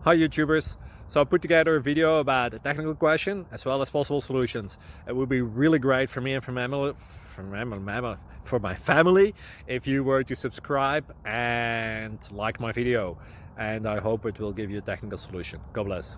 Hi YouTubers! So I put together a video about a technical question as well as possible solutions. It would be really great for me and for my family if you were to subscribe and like my video, and I hope it will give you a technical solution. God bless.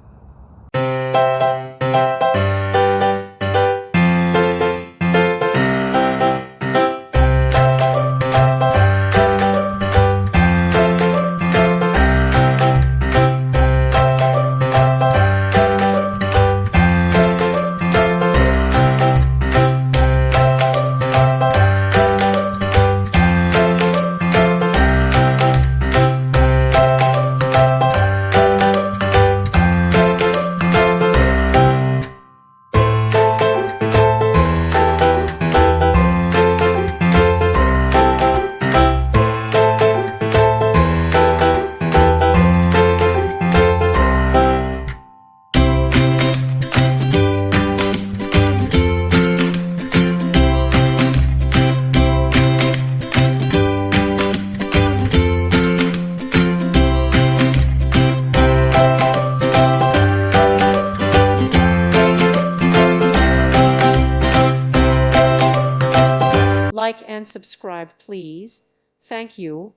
Like and subscribe, please. Thank you.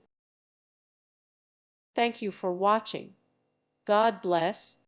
Thank you for watching. God bless.